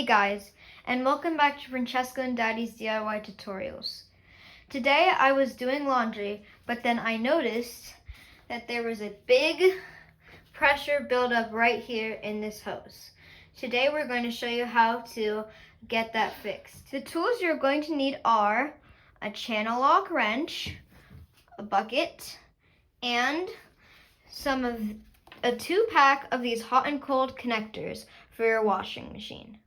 Hey guys, and welcome back to Francesco and Daddy's DIY tutorials. Today I was doing laundry, but then I noticed that there was a big pressure buildup right here in this hose. Today we're going to show you how to get that fixed. The tools you're going to need are a channel lock wrench, a bucket, and a 2-pack of these hot and cold connectors for your washing machine.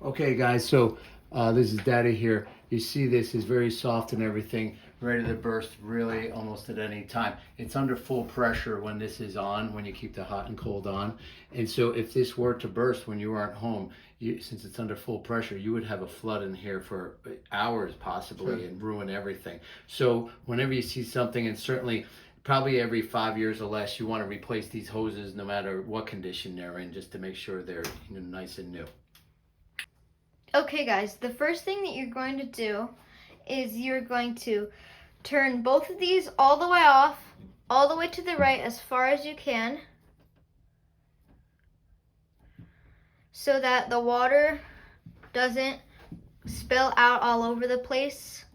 Okay guys, so this is Daddy here. You see this is very soft and everything, ready to burst really almost at any time. It's under full pressure when this is on, when you keep the hot and cold on. And so if this were to burst when you aren't home, since it's under full pressure, you would have a flood in here for hours possibly. Sure. And ruin everything. So whenever you see something, and certainly probably every 5 years or less, you want to replace these hoses no matter what condition they're in, just to make sure they're nice and new. Okay guys, the first thing that you're going to do is you're going to turn both of these all the way off, all the way to the right as far as you can, so that the water doesn't spill out all over the place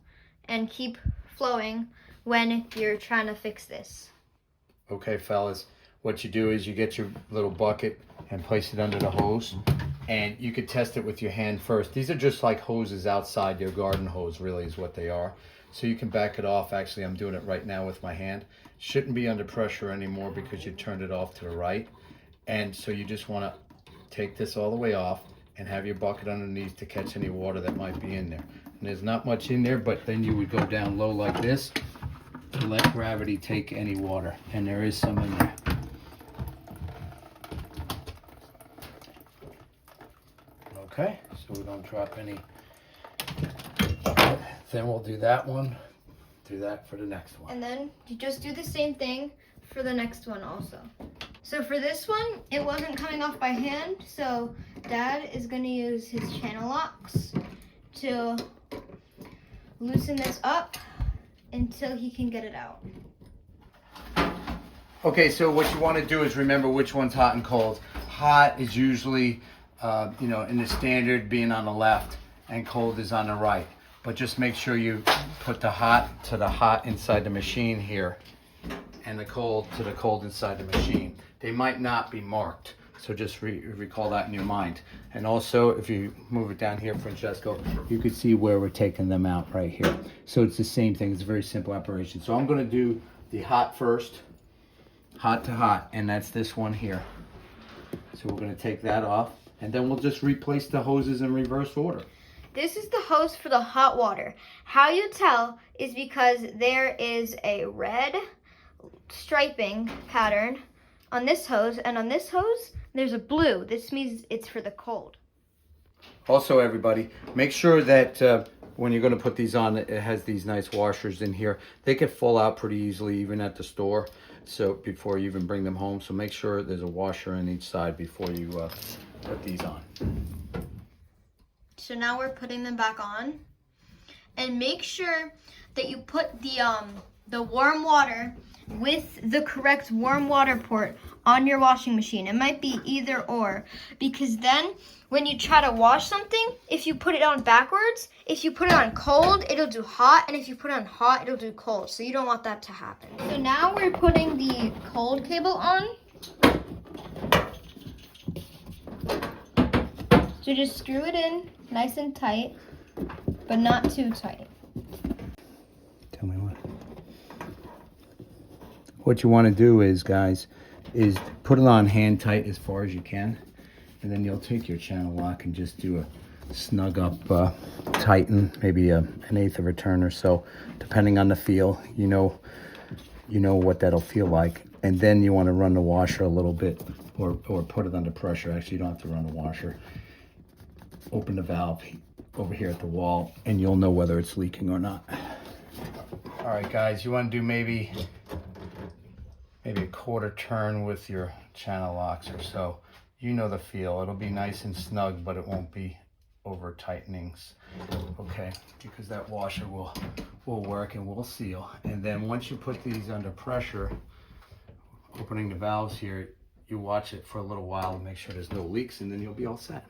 and keep flowing when you're trying to fix this. Okay fellas, what you do is you get your little bucket and place it under the hose. And you could test it with your hand first. These are just like hoses outside, your garden hose really is what they are. So you can back it off. Actually, I'm doing it right now with my hand. Shouldn't be under pressure anymore because you turned it off to the right. And so you just want to take this all the way off and have your bucket underneath to catch any water that might be in there. And there's not much in there, but then you would go down low like this to let gravity take any water. And there is some in there. Okay, so we don't drop any. Then we'll do that one, do that for the next one. And then you just do the same thing for the next one also. So for this one, it wasn't coming off by hand, so Dad is going to use his channel locks to loosen this up until he can get it out. Okay, so what you want to do is remember which one's hot and cold. Hot is usually in the standard being on the left, and cold is on the right. But just make sure you put the hot to the hot inside the machine here, and the cold to the cold inside the machine. They might not be marked, so just recall that in your mind. And also, if you move it down here, Francesco, you can see where we're taking them out right here. So it's the same thing. It's a very simple operation. So I'm going to do the hot first, hot to hot, and that's this one here. So we're going to take that off. And then we'll just replace the hoses in reverse order. This is the hose for the hot water. How you tell is because there is a red striping pattern on this hose, and on this hose, there's a blue. This means it's for the cold. Also, everybody, make sure that when you're going to put these on, it has these nice washers in here. They could fall out pretty easily, even at the store, so before you even bring them home. So make sure there's a washer on each side before you put these on. So now we're putting them back on, and make sure that you put the warm water with the correct warm water port on your washing machine. It might be either or, because then when you try to wash something, if you put it on backwards, if you put it on cold, it'll do hot, and if you put it on hot, it'll do cold. So you don't want that to happen. So now we're putting the cold cable on. So just screw it in nice and tight, but not too tight. Tell me what. What you want to do is, guys, is put it on hand tight as far as you can. And then you'll take your channel lock and just do a snug up tighten, maybe an eighth of a turn or so, depending on the feel. You know what that'll feel like. And then you want to run the washer a little bit, or put it under pressure. Actually, you don't have to run the washer. Open the valve over here at the wall, and you'll know whether it's leaking or not. All right, guys, you want to do maybe a quarter turn with your channel locks or so. You know the feel. It'll be nice and snug, but it won't be over tightenings. Okay, because that washer will work and will seal. And then once you put these under pressure, opening the valves here, you watch it for a little while and make sure there's no leaks, and then you'll be all set.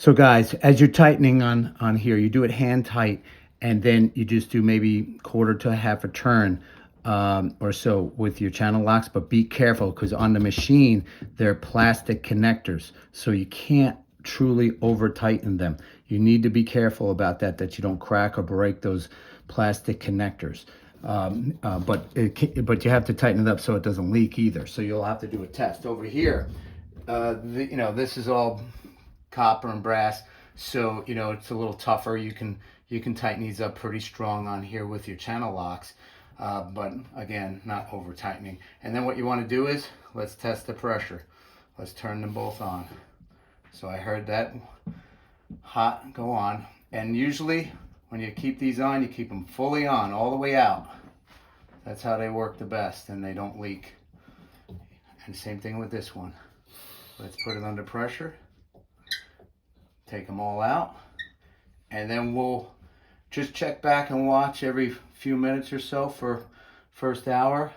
So guys, as you're tightening on here, you do it hand tight, and then you just do maybe quarter to half a turn or so with your channel locks, but be careful because on the machine, they're plastic connectors. So you can't truly over tighten them. You need to be careful about that you don't crack or break those plastic connectors. But you have to tighten it up so it doesn't leak either. So you'll have to do a test. Over here, this is all copper and brass, so it's a little tougher. You can tighten these up pretty strong on here with your channel locks, but again, not over tightening. And then what you want to do is, let's test the pressure. Let's turn them both on. So I heard that hot go on, and usually when you keep these on, you keep them fully on all the way out. That's how they work the best, and they don't leak. And same thing with this one. Let's put it under pressure. Take them all out, and then we'll just check back and watch every few minutes or so for first hour,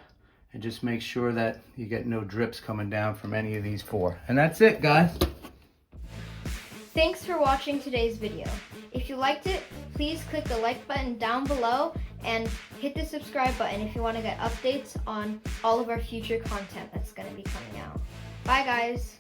and just make sure that you get no drips coming down from any of these four. And that's it, guys. Thanks for watching today's video. If you liked it, please click the like button down below and hit the subscribe button if you want to get updates on all of our future content that's going to be coming out. Bye guys.